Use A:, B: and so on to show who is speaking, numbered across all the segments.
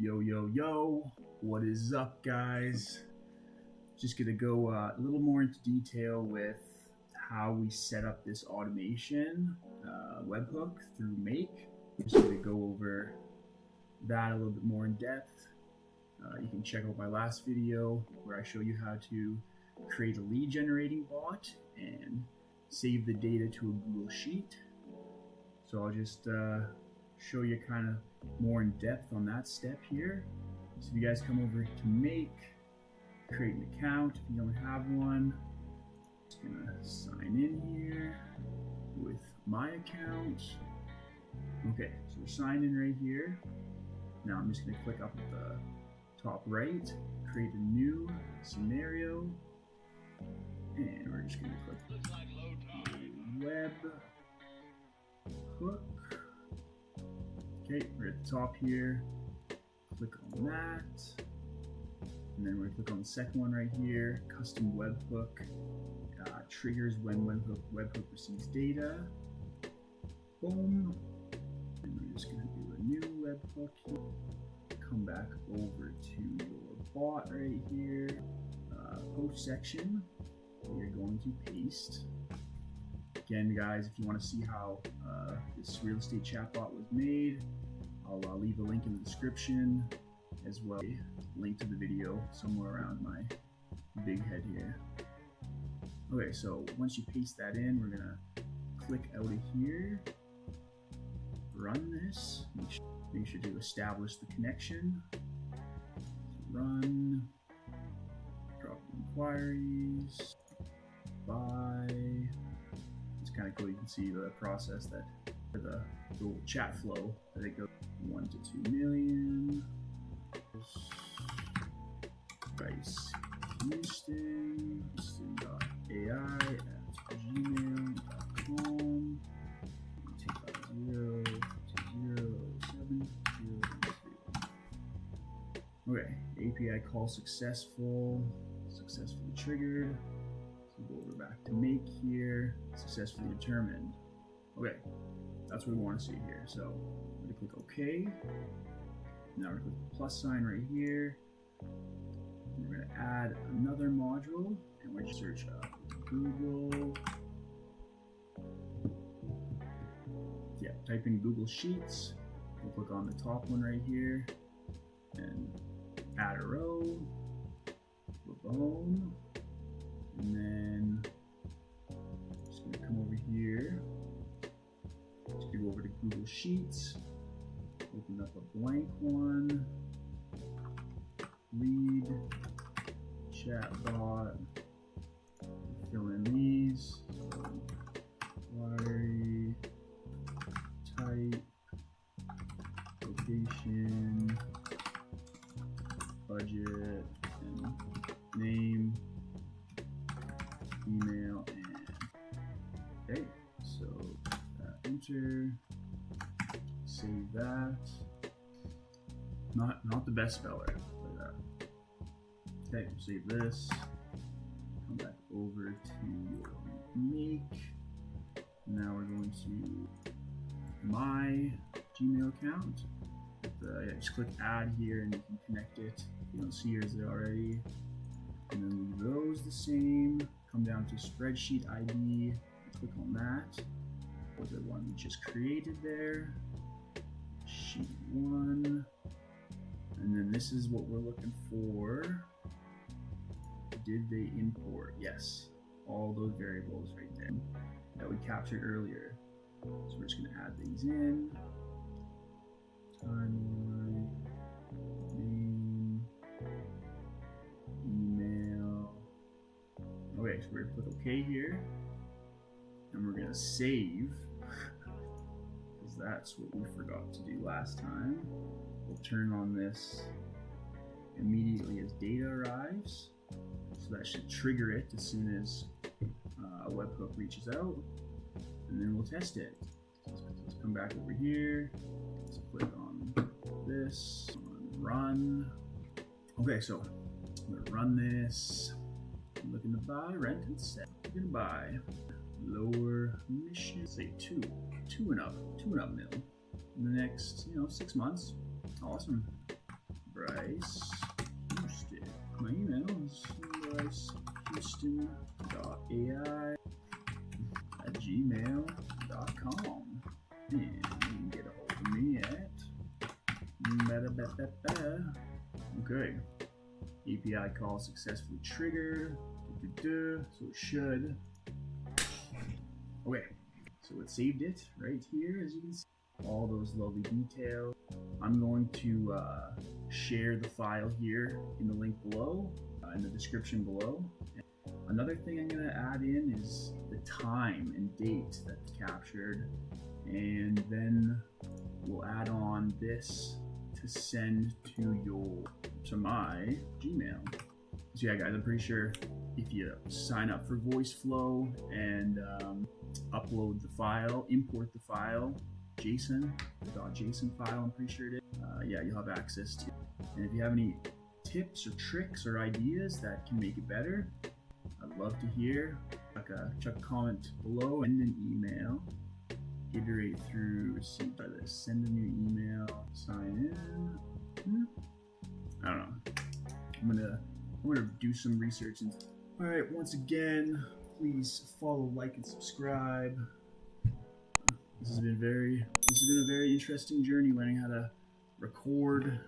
A: Yo, what is up, guys? Just gonna go a little more into detail with how we set up this automation webhook through Make. Just gonna go over that a little bit more in depth. You can check out my last video where I show you how to create a lead generating bot and save the data to a Google Sheet. So I'll just show you kind of more in depth on that step here. So if you guys come over to Make, create an account if you don't have one. Just gonna sign in here with my account. Okay, so we're signed in right here. Now I'm just gonna click up at the top right, create a new scenario, and we're just gonna click Webhook. Okay, we're at the top here. Click on that, and then we're gonna click on the second one right here. Custom webhook triggers when webhook receives data. Boom. And we're just gonna do a new webhook here. Come back over to your bot right here. Post section. You're going to paste. Again, guys, if you want to see how this real estate chatbot was made, I'll leave a link in the description, as well as a link to the video somewhere around my big head here. Okay, so once you paste that in, we're gonna click out of here, run this, make sure to establish the connection, run, drop inquiries, buy. It's kind of cool. You can see the process that for the little chat flow that it goes 1 to 2 million. Price Houston.ai@gmail.com. Take out 0207073. Okay, API call successfully triggered. So go over back to Make here, successfully determined. Okay, that's what we want to see here. So we're gonna click OK. Now we're gonna click the plus sign right here. And we're gonna add another module, and we're gonna search up Google. Yeah, type in Google Sheets. We'll click on the top one right here, and add a row. Boom. And then just gonna come over here. Just gonna go over to Google Sheets. Open up a blank one. Lead chatbot. Fill in these. Query type, location, budget, and name, email, and okay. So enter. Save that. Not the best speller. Okay, save this. Come back over to your Make. Now we're going to my Gmail account. Just click add here and you can connect it. You don't see yours already. And then leave those the same. Come down to Spreadsheet ID. Click on that. Or the one we just created there. Sheet 1. And then this is what we're looking for. Did they import? Yes. All those variables right there that we captured earlier. So we're just going to add these in. Timeline, name, email. Okay, so we're going to click OK here. And we're going to save. Because that's what we forgot to do last time. We'll turn on this immediately as data arrives. So that should trigger it as soon as a webhook reaches out, and then we'll test it. So let's come back over here. Let's click on this, run. Okay, so I'm gonna run this. I'm looking to buy, rent, and sell. I'm gonna buy lower mission, say two and up mil in the next 6 months. Awesome. Bryce Houston. My email is brycehouston.ai@gmail.com. And you can get a hold of me at okay. API call successfully triggered. So it should. Okay, so it saved it right here, as you can see. All those lovely details. I'm going to share the file here in the link below, in the description below. Another thing I'm going to add in is the time and date that's captured, and then we'll add on this to send to my Gmail. So yeah, guys, I'm pretty sure if you sign up for Voiceflow and upload the file, import the file, JSON file, I'm pretty sure it is. Yeah, you'll have access to it. And if you have any tips or tricks or ideas that can make it better, I'd love to hear. Check a comment below, and an email. Iterate through receipt by this. Send a new email. Sign in. I don't know. I'm gonna do some research. All right. Once again, please follow, like, and subscribe. This has been a very interesting journey, learning how to record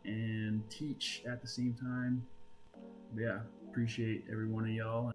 A: and teach at the same time. But yeah, appreciate every one of y'all.